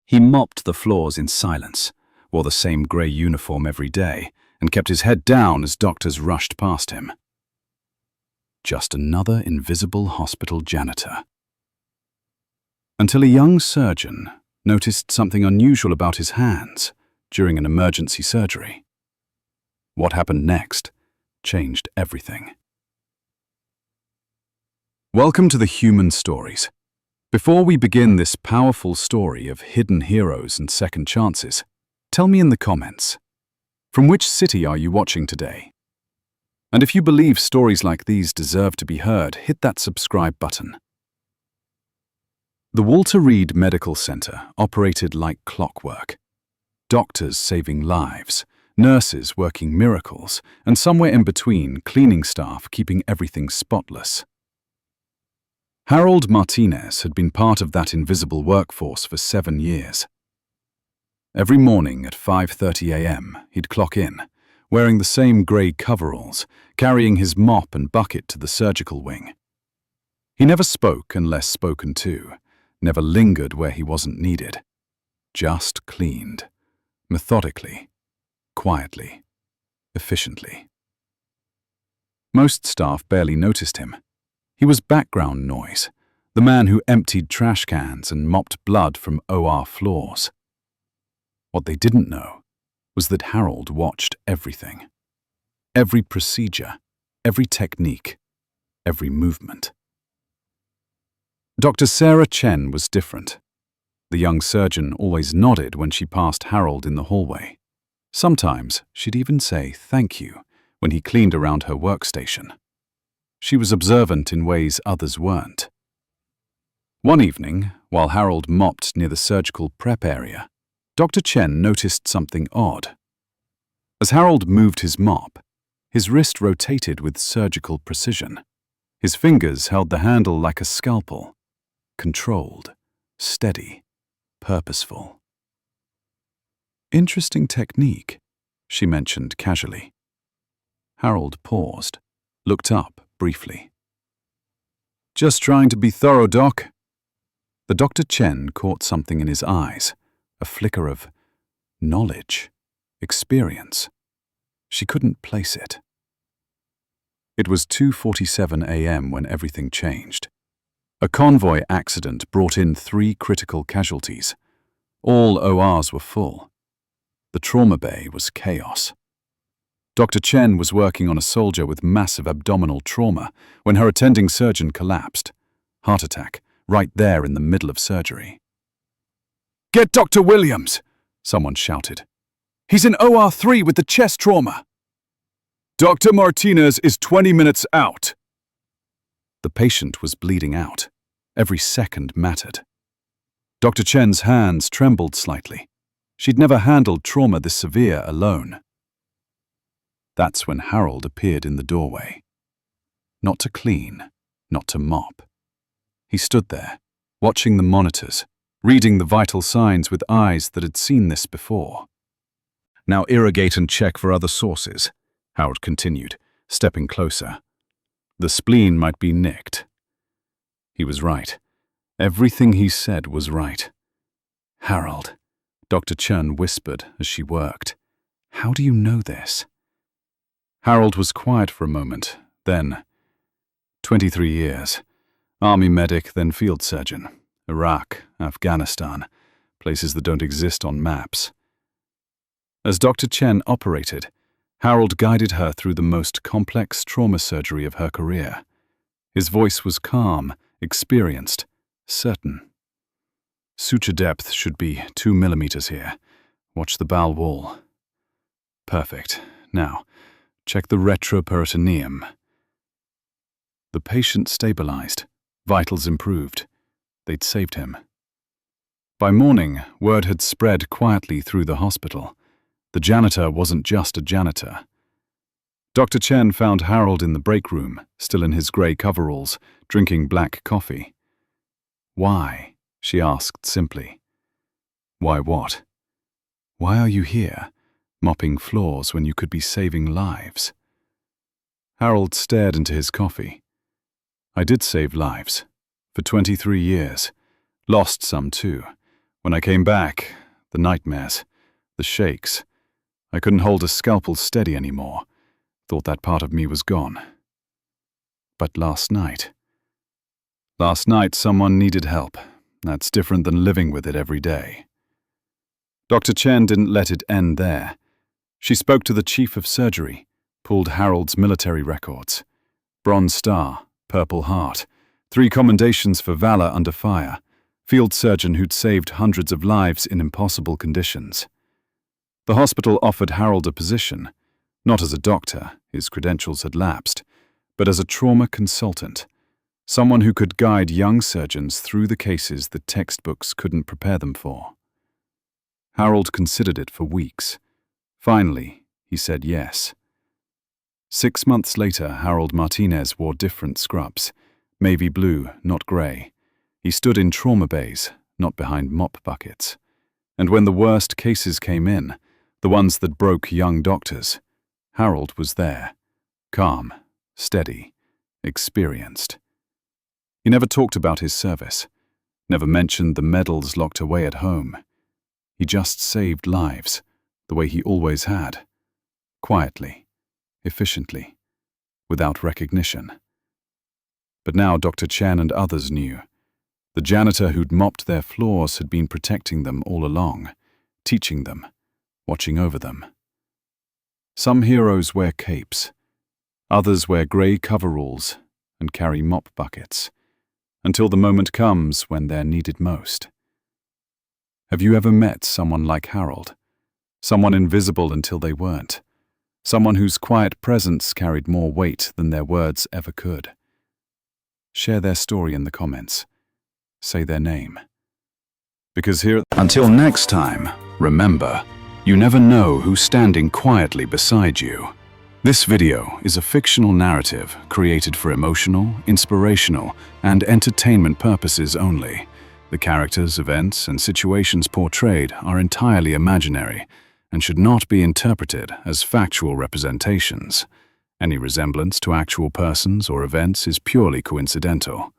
He mopped the floors in silence, wore the same grey uniform every day, and kept his head down as doctors rushed past him. Just another invisible hospital janitor. Until a young surgeon noticed something unusual about his hands during an emergency surgery. What happened next changed everything. Welcome to the Human Stories. Before we begin this powerful story of hidden heroes and second chances, tell me in the comments, from which city are you watching today? And if you believe stories like these deserve to be heard, hit that subscribe button. The Walter Reed Medical Center operated like clockwork. Doctors saving lives, nurses working miracles, and somewhere in between, cleaning staff keeping everything spotless. Harold Martinez had been part of that invisible workforce for 7 years. Every morning at 5:30 a.m., he'd clock in, wearing the same grey coveralls, carrying his mop and bucket to the surgical wing. He never spoke unless spoken to, never lingered where he wasn't needed. Just cleaned, methodically, quietly, efficiently. Most staff barely noticed him. He was background noise, the man who emptied trash cans and mopped blood from OR floors. What they didn't know was that Harold watched everything. Every procedure, every technique, every movement. Dr. Sarah Chen was different. The young surgeon always nodded when she passed Harold in the hallway. Sometimes she'd even say thank you when he cleaned around her workstation. She was observant in ways others weren't. One evening, while Harold mopped near the surgical prep area, Dr. Chen noticed something odd. As Harold moved his mop, his wrist rotated with surgical precision. His fingers held the handle like a scalpel, controlled, steady, purposeful. "Interesting technique," she mentioned casually. Harold paused, looked up briefly. "Just trying to be thorough, Doc." The Dr. Chen caught something in his eyes, a flicker of knowledge, experience. She couldn't place it. It was 2:47 a.m. when everything changed. A convoy accident brought in 3 critical casualties. All ORs were full. The trauma bay was chaos. Dr. Chen was working on a soldier with massive abdominal trauma when her attending surgeon collapsed. Heart attack, right there in the middle of surgery. "Get Dr. Williams!" someone shouted. "He's in OR 3 with the chest trauma." "Dr. Martinez is 20 minutes out." The patient was bleeding out. Every second mattered. Dr. Chen's hands trembled slightly. She'd never handled trauma this severe alone. That's when Harold appeared in the doorway. Not to clean, not to mop. He stood there, watching the monitors, reading the vital signs with eyes that had seen this before. "Now irrigate and check for other sources," Harold continued, stepping closer. "The spleen might be nicked." He was right. Everything he said was right. "Harold," Dr. Chen whispered as she worked, "how do you know this?" Harold was quiet for a moment, then, 23 years, Army medic, then field surgeon, Iraq, Afghanistan, places that don't exist on maps. As Dr. Chen operated, Harold guided her through the most complex trauma surgery of her career. His voice was calm, experienced, certain. "Suture depth should be 2 millimeters here. Watch the bowel wall." "Perfect. Now, check the retroperitoneum." The patient stabilized. Vitals improved. They'd saved him. By morning, word had spread quietly through the hospital. The janitor wasn't just a janitor. Dr. Chen found Harold in the break room, still in his grey coveralls, drinking black coffee. "Why?" she asked simply. "Why what? Why are you here, mopping floors when you could be saving lives?" Harold stared into his coffee. "I did save lives. For 23 years. Lost some too. When I came back, the nightmares, the shakes, I couldn't hold a scalpel steady anymore. Thought that part of me was gone. But last night someone needed help. That's different than living with it every day. Dr. Chen didn't let it end there. She spoke to the chief of surgery, pulled Harold's military records. Bronze Star, Purple Heart, 3 commendations for valor under fire, field surgeon who'd saved hundreds of lives in impossible conditions. The hospital offered Harold a position, not as a doctor, his credentials had lapsed, but as a trauma consultant, someone who could guide young surgeons through the cases that textbooks couldn't prepare them for. Harold considered it for weeks. Finally, he said yes. 6 months later, Harold Martinez wore different scrubs, navy blue, not grey. He stood in trauma bays, not behind mop buckets. And when the worst cases came in, the ones that broke young doctors, Harold was there, calm, steady, experienced. He never talked about his service, never mentioned the medals locked away at home. He just saved lives, the way he always had, quietly, efficiently, without recognition. But now Dr. Chen and others knew. The janitor who'd mopped their floors had been protecting them all along, teaching them, watching over them. Some heroes wear capes. Others wear grey coveralls and carry mop buckets, until the moment comes when they're needed most. Have you ever met someone like Harold? Someone invisible until they weren't. Someone whose quiet presence carried more weight than their words ever could. Share their story in the comments. Say their name. Because here... Until next time, remember, you never know who's standing quietly beside you. This video is a fictional narrative created for emotional, inspirational, and entertainment purposes only. The characters, events, and situations portrayed are entirely imaginary and should not be interpreted as factual representations. Any resemblance to actual persons or events is purely coincidental.